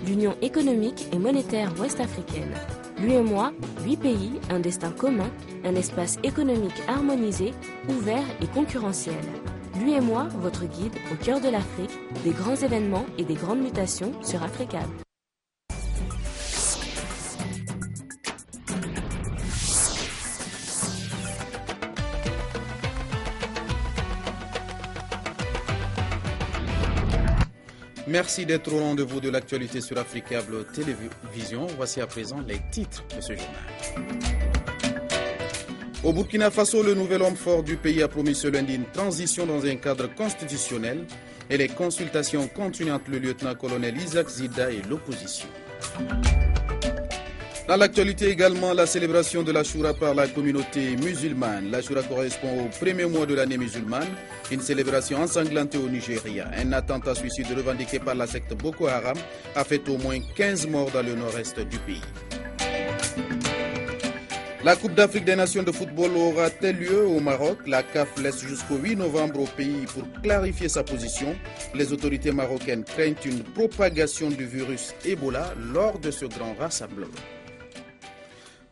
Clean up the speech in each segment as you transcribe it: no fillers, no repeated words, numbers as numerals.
l'Union économique et monétaire ouest-africaine. L'UEMOA, 8 pays, un destin commun, un espace économique harmonisé, ouvert et concurrentiel. L'UEMOA, votre guide au cœur de l'Afrique, des grands événements et des grandes mutations sur Africable. Merci d'être au rendez-vous de l'actualité sur Africable Télévision. Voici à présent les titres de ce journal. Au Burkina Faso, le nouvel homme fort du pays a promis ce lundi une transition dans un cadre constitutionnel et les consultations continuent entre le lieutenant-colonel Isaac Zida et l'opposition. Dans l'actualité également, la célébration de l'Achoura par la communauté musulmane. L'Achoura correspond au premier mois de l'année musulmane, une célébration ensanglantée au Nigeria. Un attentat suicide revendiqué par la secte Boko Haram a fait au moins 15 morts dans le nord-est du pays. La Coupe d'Afrique des Nations de football aura-t-elle lieu au Maroc? La CAF laisse jusqu'au 8 novembre au pays pour clarifier sa position. Les autorités marocaines craignent une propagation du virus Ebola lors de ce grand rassemblement.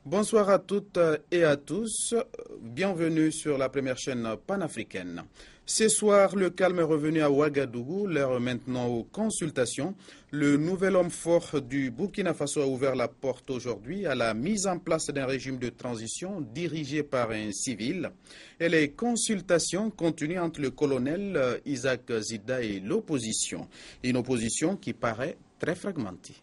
Bonsoir à toutes et à tous. Bienvenue sur la première chaîne panafricaine. Ce soir, le calme est revenu à Ouagadougou, l'heure maintenant aux consultations. Le nouvel homme fort du Burkina Faso a ouvert la porte aujourd'hui à la mise en place d'un régime de transition dirigé par un civil. Et les consultations continuent entre le colonel Isaac Zida et l'opposition. Une opposition qui paraît très fragmentée.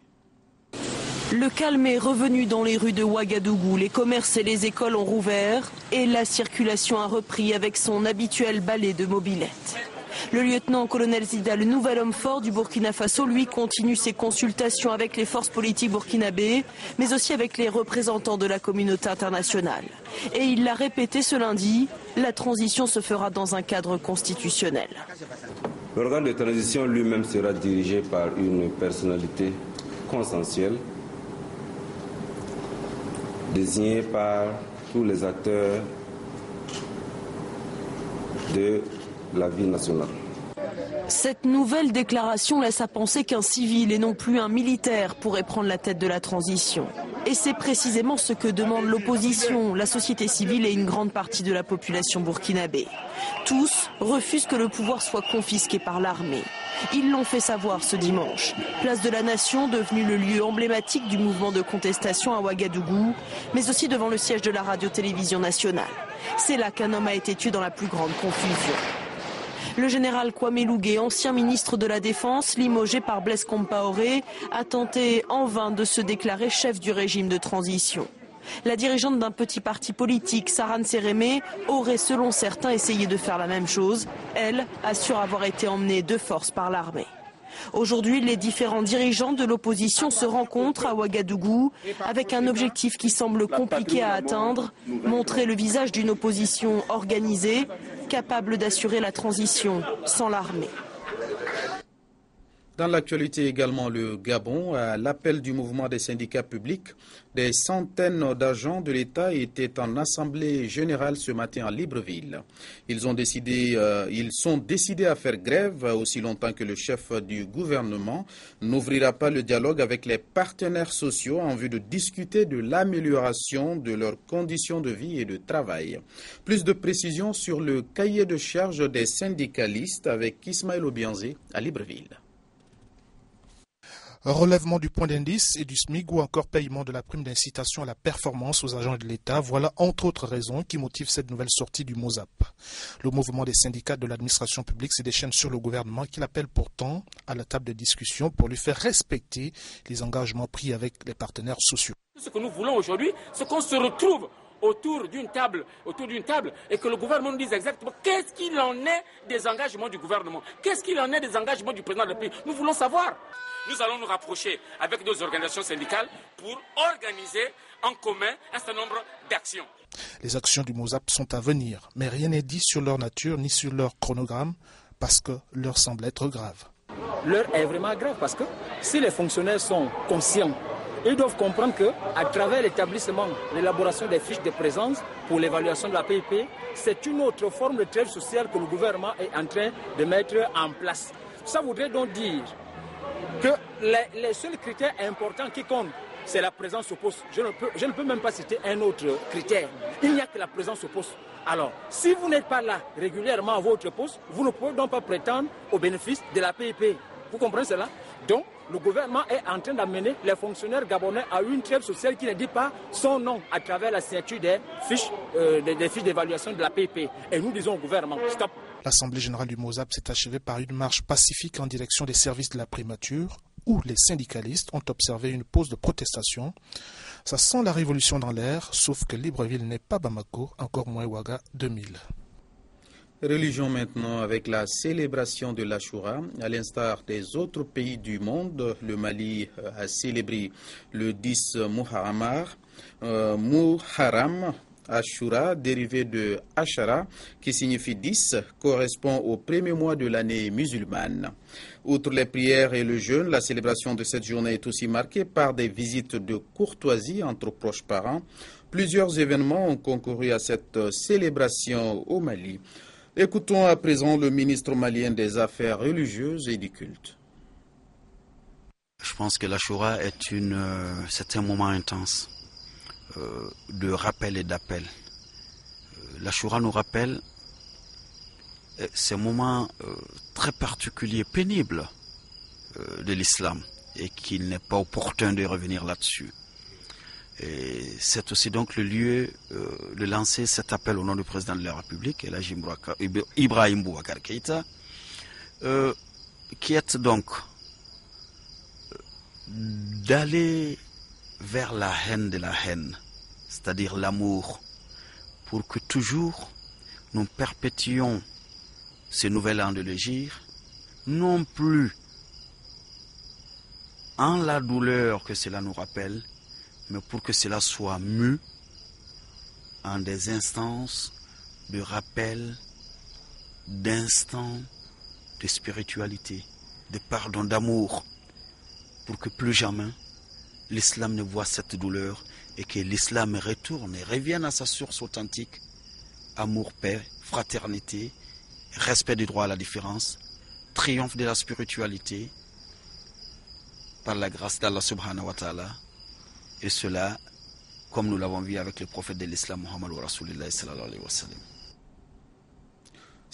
Le calme est revenu dans les rues de Ouagadougou. Les commerces et les écoles ont rouvert et la circulation a repris avec son habituel balai de mobylettes. Le lieutenant-colonel Zida, le nouvel homme fort du Burkina Faso, lui continue ses consultations avec les forces politiques burkinabées, mais aussi avec les représentants de la communauté internationale. Et il l'a répété ce lundi, la transition se fera dans un cadre constitutionnel. L'organe de transition lui-même sera dirigé par une personnalité consensuelle, désigné par tous les acteurs de la vie nationale. Cette nouvelle déclaration laisse à penser qu'un civil et non plus un militaire pourrait prendre la tête de la transition. Et c'est précisément ce que demande l'opposition, la société civile et une grande partie de la population burkinabé. Tous refusent que le pouvoir soit confisqué par l'armée. Ils l'ont fait savoir ce dimanche. Place de la Nation, devenue le lieu emblématique du mouvement de contestation à Ouagadougou, mais aussi devant le siège de la radio-télévision nationale. C'est là qu'un homme a été tué dans la plus grande confusion. Le général Kwame Lougué, ancien ministre de la Défense, limogé par Blaise Compaoré, a tenté en vain de se déclarer chef du régime de transition. La dirigeante d'un petit parti politique, Sarane Sérémé, aurait selon certains essayé de faire la même chose. Elle assure avoir été emmenée de force par l'armée. Aujourd'hui, les différents dirigeants de l'opposition se rencontrent à Ouagadougou avec un objectif qui semble compliqué à atteindre, montrer le visage d'une opposition organisée, capable d'assurer la transition sans l'armée. Dans l'actualité également, le Gabon, à l'appel du mouvement des syndicats publics, des centaines d'agents de l'État étaient en assemblée générale ce matin à Libreville. Ils sont décidés à faire grève aussi longtemps que le chef du gouvernement n'ouvrira pas le dialogue avec les partenaires sociaux en vue de discuter de l'amélioration de leurs conditions de vie et de travail. Plus de précisions sur le cahier de charge des syndicalistes avec Ismaël Obianzé à Libreville. Relèvement du point d'indice et du SMIC ou encore paiement de la prime d'incitation à la performance aux agents de l'État, voilà entre autres raisons qui motivent cette nouvelle sortie du MOSAP. Le mouvement des syndicats de l'administration publique se déchaîne sur le gouvernement qui l'appelle pourtant à la table de discussion pour lui faire respecter les engagements pris avec les partenaires sociaux. Ce que nous voulons aujourd'hui, c'est qu'on se retrouve autour d'une table et que le gouvernement nous dise exactement qu'est-ce qu'il en est des engagements du gouvernement, qu'est-ce qu'il en est des engagements du président de la République. Nous voulons savoir. Nous allons nous rapprocher avec nos organisations syndicales pour organiser en commun un certain nombre d'actions. Les actions du MOSAP sont à venir, mais rien n'est dit sur leur nature ni sur leur chronogramme parce que l'heure semble être grave. L'heure est vraiment grave parce que si les fonctionnaires sont conscients, ils doivent comprendre qu'à travers l'établissement, l'élaboration des fiches de présence pour l'évaluation de la PIP, c'est une autre forme de trêve sociale que le gouvernement est en train de mettre en place. Ça voudrait donc dire que les seuls critères importants qui comptent, c'est la présence au poste. Je ne peux même pas citer un autre critère. Il n'y a que la présence au poste. Alors, si vous n'êtes pas là régulièrement à votre poste, vous ne pouvez donc pas prétendre au bénéfice de la PIP. Vous comprenez cela? Donc, le gouvernement est en train d'amener les fonctionnaires gabonais à une trêve sociale qui ne dit pas son nom à travers la signature des fiches d'évaluation de la PIP. Et nous disons au gouvernement, stop. L'Assemblée générale du Mozap s'est achevée par une marche pacifique en direction des services de la primature, où les syndicalistes ont observé une pause de protestation. Ça sent la révolution dans l'air, sauf que Libreville n'est pas Bamako, encore moins Ouaga 2000. Religion maintenant avec la célébration de l'Achoura. À l'instar des autres pays du monde, le Mali a célébré le 10 Muharram. Ashura, dérivé de Ashara, qui signifie 10, correspond au premier mois de l'année musulmane. Outre les prières et le jeûne, la célébration de cette journée est aussi marquée par des visites de courtoisie entre proches parents. Plusieurs événements ont concouru à cette célébration au Mali. Écoutons à présent le ministre malien des Affaires religieuses et du culte. Je pense que l'Ashura c'est un moment intense de rappel et d'appel. L'Ashura nous rappelle ces moments très particuliers, pénibles de l'islam, et qu'il n'est pas opportun de revenir là-dessus. Et c'est aussi donc le lieu de lancer cet appel au nom du président de la République, Ibrahim Boubacar Keïta, qui est donc d'aller vers la haine de la haine, c'est-à-dire l'amour, pour que toujours nous perpétuions ce nouvel an de l'Hégire, non plus en la douleur que cela nous rappelle, mais pour que cela soit mu en des instances de rappel, d'instants de spiritualité, de pardon, d'amour, pour que plus jamais l'islam ne voit cette douleur et que l'islam retourne et revienne à sa source authentique, amour, paix, fraternité, respect du droit à la différence, triomphe de la spiritualité par la grâce d'Allah subhanahu wa ta'ala, et cela comme nous l'avons vu avec le prophète de l'islam Muhammad Rasulullah sallallahu alayhi wa sallam.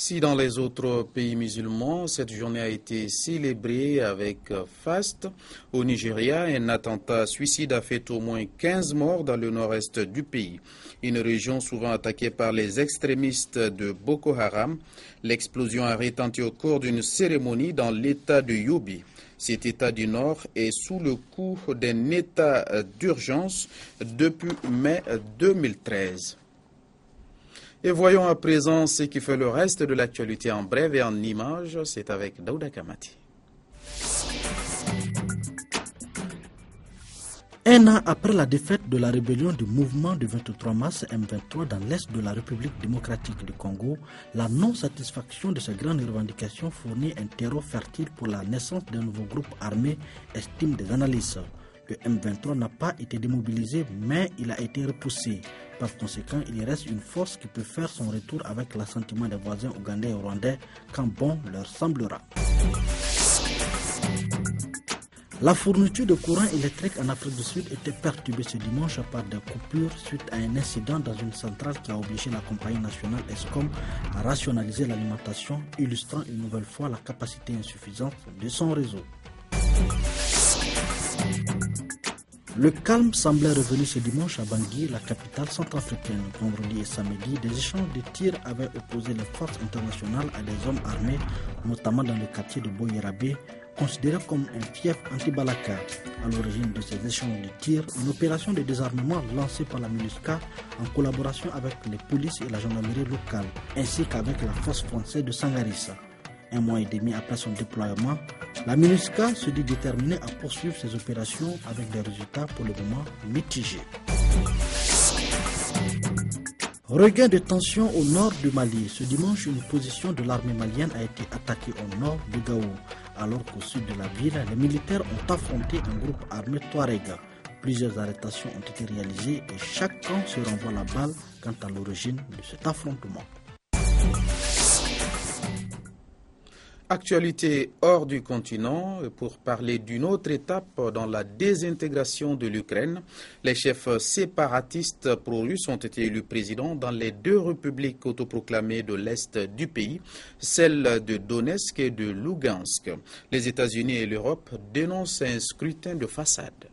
Si dans les autres pays musulmans, cette journée a été célébrée avec faste, au Nigeria, un attentat suicide a fait au moins 15 morts dans le nord-est du pays. Une région souvent attaquée par les extrémistes de Boko Haram. L'explosion a retenti au cours d'une cérémonie dans l'état de Yobe. Cet état du nord est sous le coup d'un état d'urgence depuis mai 2013. Et voyons à présent ce qui fait le reste de l'actualité en bref et en images. C'est avec Daouda Kamati. Un an après la défaite de la rébellion du mouvement du 23 mars M23 dans l'est de la République démocratique du Congo, la non-satisfaction de ces grandes revendications fournit un terreau fertile pour la naissance d'un nouveau groupe armé, estiment des analystes. Le M23 n'a pas été démobilisé, mais il a été repoussé. Par conséquent, il reste une force qui peut faire son retour avec l'assentiment des voisins ougandais et rwandais quand bon leur semblera. La fourniture de courant électrique en Afrique du Sud était perturbée ce dimanche par des coupures suite à un incident dans une centrale qui a obligé la compagnie nationale Eskom à rationaliser l'alimentation, illustrant une nouvelle fois la capacité insuffisante de son réseau. Le calme semblait revenir ce dimanche à Bangui, la capitale centrafricaine. Vendredi et samedi, des échanges de tirs avaient opposé les forces internationales à des hommes armés, notamment dans le quartier de Boyerabé, considéré comme un fief anti-Balaka. À l'origine de ces échanges de tirs, une opération de désarmement lancée par la MINUSCA en collaboration avec les polices et la gendarmerie locale, ainsi qu'avec la force française de Sangarissa. Un mois et demi après son déploiement, la MINUSCA se dit déterminée à poursuivre ses opérations avec des résultats pour le moment mitigés. Regain de tension au nord du Mali. Ce dimanche, une position de l'armée malienne a été attaquée au nord de Gao. Alors qu'au sud de la ville, les militaires ont affronté un groupe armé Touareg. Plusieurs arrestations ont été réalisées et chaque camp se renvoie la balle quant à l'origine de cet affrontement. Actualité hors du continent, pour parler d'une autre étape dans la désintégration de l'Ukraine. Les chefs séparatistes pro-russes ont été élus présidents dans les deux républiques autoproclamées de l'Est du pays, celles de Donetsk et de Lugansk. Les États-Unis et l'Europe dénoncent un scrutin de façade.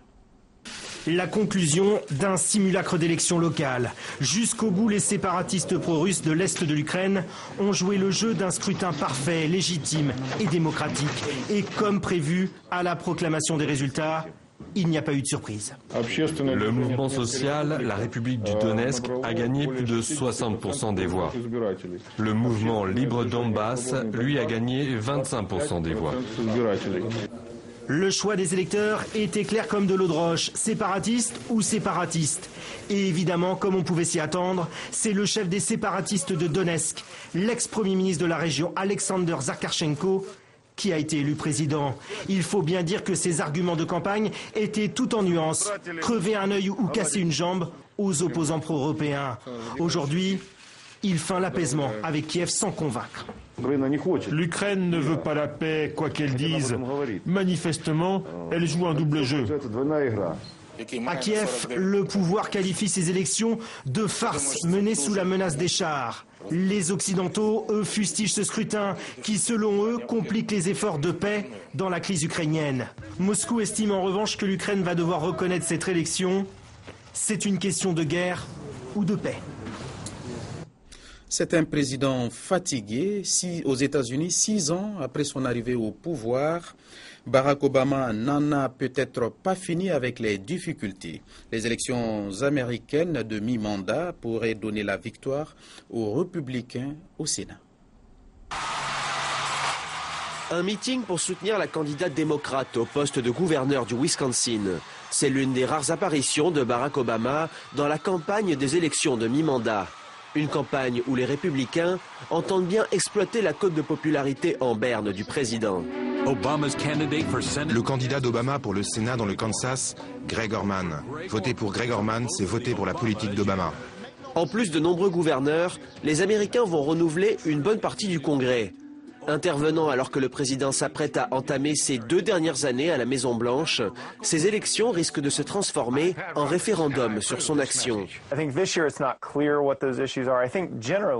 La conclusion d'un simulacre d'élection locale. Jusqu'au bout, les séparatistes pro-russes de l'Est de l'Ukraine ont joué le jeu d'un scrutin parfait, légitime et démocratique. Et comme prévu, à la proclamation des résultats, il n'y a pas eu de surprise. Le mouvement social, la République du Donetsk, a gagné plus de 60% des voix. Le mouvement Libre Donbass, lui, a gagné 25% des voix. Le choix des électeurs était clair comme de l'eau de roche, séparatiste ou séparatiste. Et évidemment, comme on pouvait s'y attendre, c'est le chef des séparatistes de Donetsk, l'ex-premier ministre de la région Alexander Zakharchenko, qui a été élu président. Il faut bien dire que ses arguments de campagne étaient tout en nuances. Crever un œil ou casser une jambe aux opposants pro-européens. Aujourd'hui, il feint l'apaisement avec Kiev sans convaincre. L'Ukraine ne veut pas la paix, quoi qu'elle dise. Manifestement, elle joue un double jeu. À Kiev, le pouvoir qualifie ces élections de farce menée sous la menace des chars. Les Occidentaux, eux, fustigent ce scrutin qui, selon eux, complique les efforts de paix dans la crise ukrainienne. Moscou estime en revanche que l'Ukraine va devoir reconnaître cette élection. C'est une question de guerre ou de paix. C'est un président fatigué. Aux États-Unis, 6 ans après son arrivée au pouvoir, Barack Obama n'en a peut-être pas fini avec les difficultés. Les élections américaines de mi-mandat pourraient donner la victoire aux républicains au Sénat. Un meeting pour soutenir la candidate démocrate au poste de gouverneur du Wisconsin. C'est l'une des rares apparitions de Barack Obama dans la campagne des élections de mi-mandat. Une campagne où les républicains entendent bien exploiter la cote de popularité en berne du président. Le candidat d'Obama pour le Sénat dans le Kansas, Greg Orman. Voter pour Greg Orman, c'est voter pour la politique d'Obama. En plus de nombreux gouverneurs, les Américains vont renouveler une bonne partie du Congrès. Intervenant alors que le président s'apprête à entamer ses 2 dernières années à la Maison-Blanche, ces élections risquent de se transformer en référendum sur son action.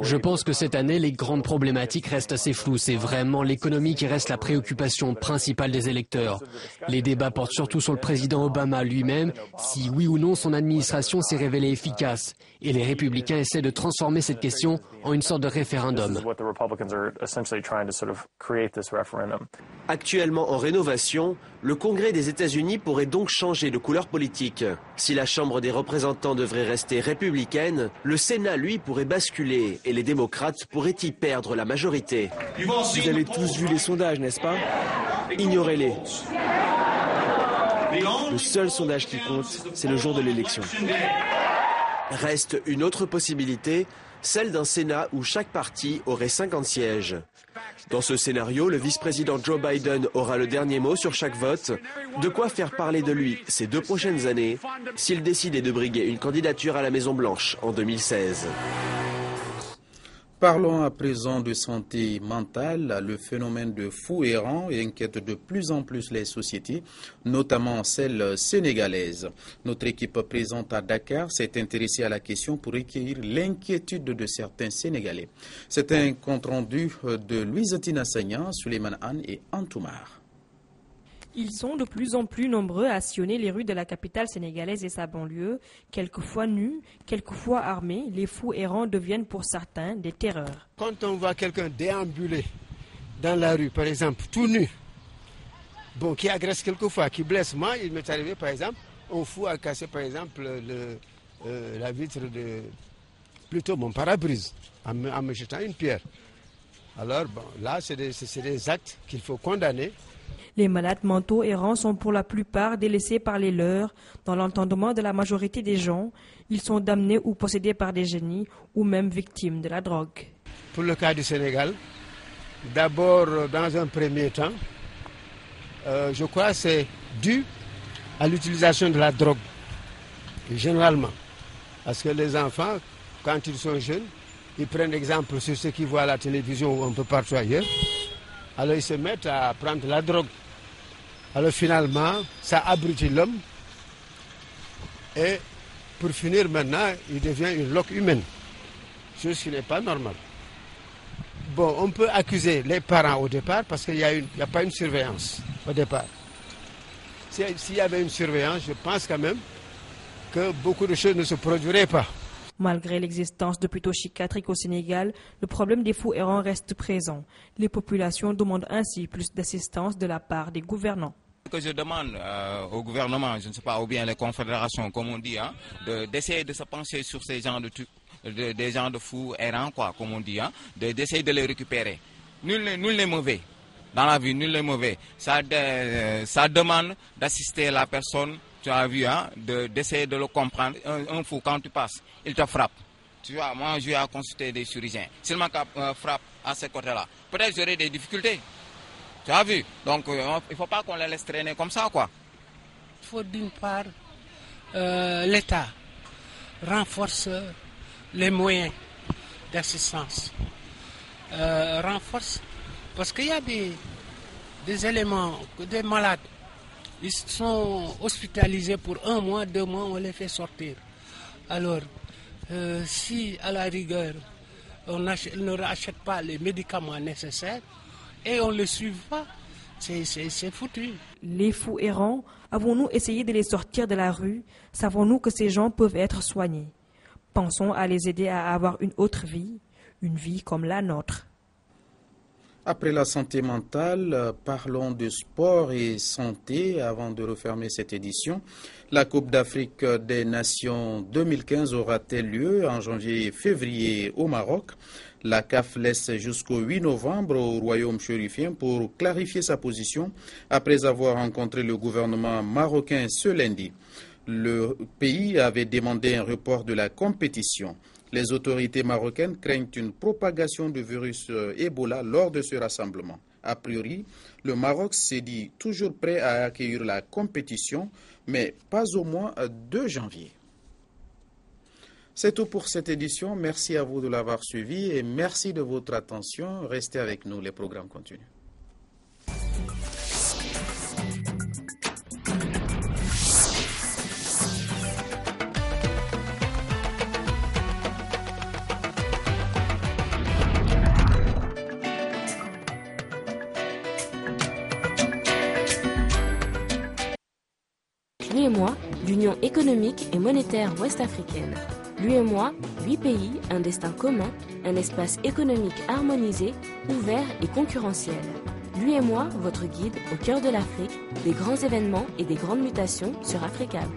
Je pense que cette année, les grandes problématiques restent assez floues. C'est vraiment l'économie qui reste la préoccupation principale des électeurs. Les débats portent surtout sur le président Obama lui-même, si oui ou non son administration s'est révélée efficace. Et les républicains essaient de transformer cette question en une sorte de référendum. Actuellement en rénovation, le Congrès des États-Unis pourrait donc changer de couleur politique. Si la Chambre des représentants devrait rester républicaine, le Sénat, lui, pourrait basculer et les démocrates pourraient y perdre la majorité. Vous avez tous vu les sondages, n'est-ce pas? Ignorez-les. Le seul sondage qui compte, c'est le jour de l'élection. Reste une autre possibilité, celle d'un Sénat où chaque parti aurait 50 sièges. Dans ce scénario, le vice-président Joe Biden aura le dernier mot sur chaque vote, de quoi faire parler de lui ces 2 prochaines années s'il décidait de briguer une candidature à la Maison-Blanche en 2016. Parlons à présent de santé mentale. Le phénomène de fous errants inquiète de plus en plus les sociétés, notamment celles sénégalaises. Notre équipe présente à Dakar s'est intéressée à la question pour recueillir l'inquiétude de certains Sénégalais. C'est un compte-rendu de Louise Tinassagnan, Suleiman Anne et Antoumar. Ils sont de plus en plus nombreux à sillonner les rues de la capitale sénégalaise et sa banlieue. Quelquefois nus, quelquefois armés, les fous errants deviennent pour certains des terreurs. Quand on voit quelqu'un déambuler dans la rue, par exemple, tout nu, qui agresse quelquefois, qui blesse, moi, il m'est arrivé, par exemple, un fou a cassé, par exemple, la vitre de plutôt mon pare-brise, en me jetant une pierre. Alors, là, c'est des actes qu'il faut condamner. Les malades mentaux errants sont pour la plupart délaissés par les leurs. Dans l'entendement de la majorité des gens, ils sont damnés ou possédés par des génies ou même victimes de la drogue. Pour le cas du Sénégal, d'abord, dans un premier temps, je crois que c'est dû à l'utilisation de la drogue, généralement. Parce que les enfants, quand ils sont jeunes, ils prennent exemple sur ce qu'ils voient à la télévision ou un peu partout ailleurs. Alors ils se mettent à prendre la drogue. Alors finalement, ça abrutit l'homme. Et pour finir maintenant, il devient une loque humaine. Chose qui n'est pas normale. Bon, on peut accuser les parents au départ parce qu'il n'y a pas une surveillance au départ. S'il y avait une surveillance, je pense quand même que beaucoup de choses ne se produiraient pas. Malgré l'existence d'hôpitaux psychiatriques au Sénégal, le problème des fous errants reste présent. Les populations demandent ainsi plus d'assistance de la part des gouvernants. Ce que je demande au gouvernement, je ne sais pas, ou bien les confédérations, comme on dit, hein, d'essayer de se pencher sur ces gens des gens de fous errants, quoi, comme on dit, hein, d'essayer de les récupérer. Nul n'est mauvais. Dans la vie, nul n'est mauvais. Ça demande d'assister la personne, tu as vu, hein, d'essayer de le comprendre. Un fou, quand tu passes, il te frappe. Tu vois, moi, je vais consulter des chirurgiens. S'il m'a frappe à ce côté-là, peut-être j'aurai des difficultés. Tu as vu? Donc, il ne faut pas qu'on les laisse traîner comme ça, quoi. Il faut d'une part, l'État renforce les moyens d'assistance. Renforce, parce qu'il y a des éléments, des malades, ils sont hospitalisés pour 1 mois, 2 mois, on les fait sortir. Alors, si à la rigueur, on ne rachète pas les médicaments nécessaires, et on ne le suit pas, c'est foutu. Les fous errants, avons-nous essayé de les sortir de la rue? Savons-nous que ces gens peuvent être soignés? Pensons à les aider à avoir une autre vie, une vie comme la nôtre. Après la santé mentale, parlons de sport et santé avant de refermer cette édition. La Coupe d'Afrique des Nations 2015 aura-t-elle lieu en janvier et février au Maroc? La CAF laisse jusqu'au 8 novembre au royaume chérifien pour clarifier sa position après avoir rencontré le gouvernement marocain ce lundi. Le pays avait demandé un report de la compétition. Les autorités marocaines craignent une propagation du virus Ebola lors de ce rassemblement. A priori, le Maroc s'est dit toujours prêt à accueillir la compétition, mais pas au mois de janvier. C'est tout pour cette édition. Merci à vous de l'avoir suivi et merci de votre attention. Restez avec nous, les programmes continuent. L'UEMOA, l'Union économique et monétaire ouest-africaine. L'UEMOA, 8 pays, un destin commun, un espace économique harmonisé, ouvert et concurrentiel. L'UEMOA, votre guide au cœur de l'Afrique, des grands événements et des grandes mutations sur Africable.